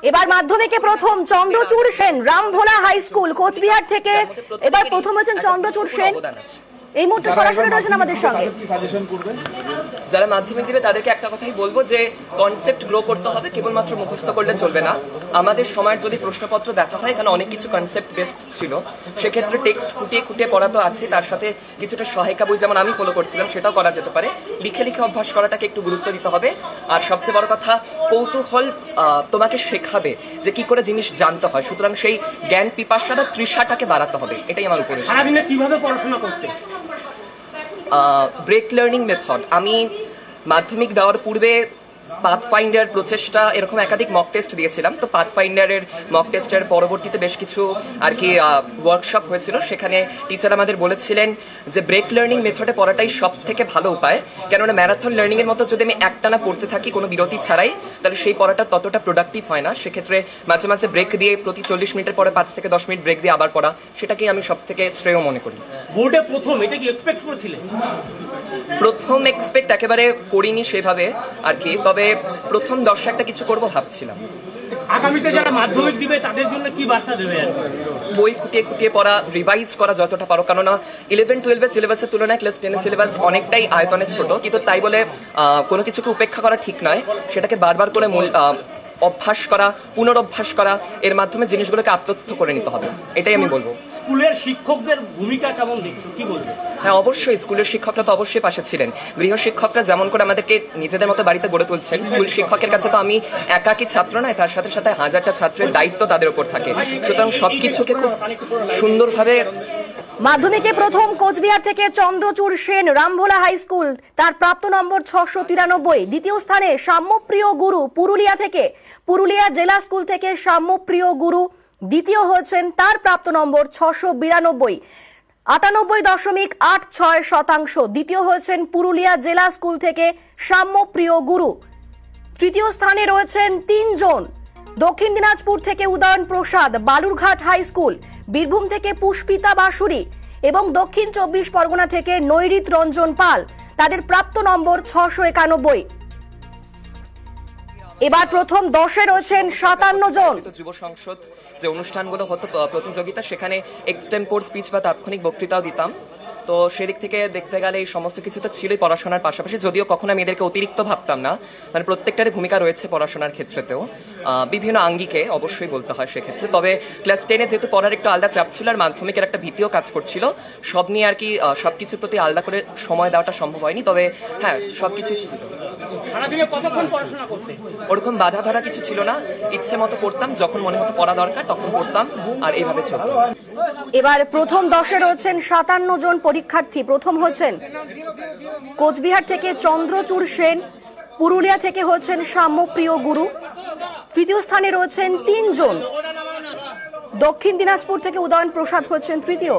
এবার মাধ্যমিকে প্রথম চন্দ্রচূড় সেন রামভোলা হাই স্কুল কোচবিহার থেকে এবার প্রথম হচ্ছেন চন্দ্রচূড় সেন। এই মুহূর্তে সরাসরি রয়েছেন আমাদের সঙ্গে। যারা মাধ্যমিক দিবে তাদেরকে একটা কথাই বলবো যে কনসেপ্ট গ্রো করতে হবে, কেবলমাত্র মুখস্থ করলে চলবে না। আমাদের সময়ের যদি প্রশ্নপত্র দেখা হয়, এখানে অনেক কিছু কনসেপ্ট বেসড ছিল, সেক্ষেত্রে টেক্সট খুঁটিয়ে খুঁটিয়ে পড়া তো আছে, তার সাথে কিছুটা সহায়িকা বই যেমন আমি ফলো করছিলাম সেটাও করা যেতে পারে। লিখে লিখে অভ্যাস করাটাকে একটু গুরুত্ব দিতে হবে। আর সবচেয়ে বড় কথা, কৌতূহল তোমাকে শেখাবে যে কি করে জিনিস জানতে হয়, সুতরাং সেই জ্ঞান পিপাসা বা তৃষাটাকে বাড়াতে হবে, এটাই আমার উপদেশ। সারাদিনে কিভাবে পড়াশোনা করতে? Break learning method. আমি মাধ্যমিক দেওয়ার পূর্বে পাথফাইন্ডার প্রচেষ্টা এরকম একাধিক মক টেস্ট দিয়েছিলাম। তো পাথফাইন্ডারের মক টেস্টের পরবর্তীতে বেশ কিছু আর কি ওয়ার্কশপ হয়েছিল, সেখানে টিচার আমাদের বলেছিলেন যে ব্রেক লার্নিং মেথডে পড়াটাই সব থেকে ভালো উপায়। কেননা ম্যারাথন লার্নিং এর মতো যদি আমি একটানা পড়তে থাকি কোনো বিরতি ছাড়াই, তাহলে সেই পড়াটা ততটা প্রোডাক্টিভ হয় না। সেক্ষেত্রে মাঝে মাঝে ব্রেক দিয়ে প্রতি 40 মিনিটের পরে 5 থেকে 10 মিনিট ব্রেক দিয়ে আবার পড়া, সেটাকেই আমি সব থেকে শ্রেয় মনে করি। বোর্ডে প্রথম এটা কি এক্সপেক্ট করেছিলেন? প্রথম এক্সপেক্ট একেবারে করিনি সেভাবে আর কি, তবে প্রথম 10 একটা কিছু করব ভাবছিলাম। আগামীতে যারা মাধ্যমিক দিবে তাদের জন্য কি বার্তা দেবে? বই খুঁটিয়ে খুঁটিয়ে পড়া, রিভাইজ করা যতটা পারো, কেননা 11-12 সিলেবাসের তুলনায় ক্লাস 10 সিলেবাস অনেকটাই আয়তনে ছোট, কিন্তু তাই বলে কোনো কিছুকে উপেক্ষা করা ঠিক নয়। সেটাকে বারবার করে অভ্যাস করা, পুনরভ্যাস করা, এর মাধ্যমে জিনিসগুলোকে আত্মস্থ করে নিতে হবে, এটাই আমি বলবো। স্কুলের শিক্ষকদের ভূমিকা কেমন দেখছো, কি বলবো? হ্যাঁ, অবশ্যই স্কুলের শিক্ষকরা তো অবশ্যই পাশে ছিলেন। গৃহ শিক্ষকরা যেমন করে আমাদেরকে নিজেদের মতো বাড়িতে গড়ে তুলছেন, স্কুল শিক্ষকের কাছে তো আমি একাকী ছাত্র নয়, তার সাথে সাথে হাজারটা ছাত্রের দায়িত্ব তাদের উপর থাকে। সুতরাং সবকিছুকে খুব সুন্দরভাবে। মাধ্যমিকে প্রথম কোচবিহার থেকে চন্দ্রচূড় সেন রামভোলা হাই স্কুল, তার প্রাপ্ত নম্বর 693। দ্বিতীয় স্থানে সাম্যপ্রিয় গুরু পুরুলিয়া থেকে, পুরুলিয়া জেলা স্কুল থেকে সাম্যপ্রিয় গুরু দ্বিতীয় হয়েছেন, তার প্রাপ্ত নম্বর 692, 98.86%। দ্বিতীয় হয়েছেন পুরুলিয়া জেলা স্কুল থেকে সাম্যপ্রিয় গুরু। তৃতীয় স্থানে রয়েছেন 3 জন। দক্ষিণ দিনাজপুর থেকে উদয়ন প্রসাদ, বালুরঘাট হাই স্কুল, বীরভূম থেকে পুষ্পিতা বাসুরি এবং দক্ষিণ 24 পরগনা থেকে নৈরিত রঞ্জন পাল, তাদের প্রাপ্ত নম্বর 691। এবার প্রথম 10-এ রয়েছেন 57 জন। যুব সংসদ যে অনুষ্ঠানগুলো হতো প্রতিযোগিতা, সেখানে এক্সটেম্পোর স্পিচ বা তাৎক্ষণিক বক্তৃতাও দিতাম। তো সেদিক থেকে দেখতে গেলে এই সমস্ত কিছু তো ছিলই পড়াশোনার পাশাপাশি, যদিও কখনো আমি এদেরকে অতিরিক্ত ভাবতাম না, মানে প্রত্যেকটারই ভূমিকা রয়েছে পড়াশোনার ক্ষেত্রেতেও, বিভিন্ন আঙ্গিকে অবশ্যই বলতে হয় সেক্ষেত্রে। তবে ক্লাস 10-এ যেহেতু পড়ার একটু আলাদা চাপ ছিল আর মাধ্যমিকের একটা ভীতিও কাজ করছিল, সব নিয়ে আর কি সবকিছুর প্রতি আলাদা করে সময় দেওয়াটা সম্ভব হয়নি। তবে হ্যাঁ, সবকিছুই ছিল। সারাদিনে কতক্ষণ পড়াশোনা করতে? ওরকম বাধা ধরা কিছু ছিল না, ইচ্ছে মতো পড়তাম, যখন মনে হতো পড়া দরকার তখন পড়তাম, আর এইভাবে চলতো। এবার প্রথম 10-এ রয়েছেন 57 জন পরীক্ষার্থী। প্রথম হচ্ছেন কোচবিহার থেকে চন্দ্রচূড় সেন, পুরুলিয়া থেকে হচ্ছেন সাম্যপ্রিয় গুরু। তৃতীয় স্থানে রয়েছেন 3 জন। দক্ষিণ দিনাজপুর থেকে উদয়ন প্রসাদ হচ্ছেন তৃতীয়।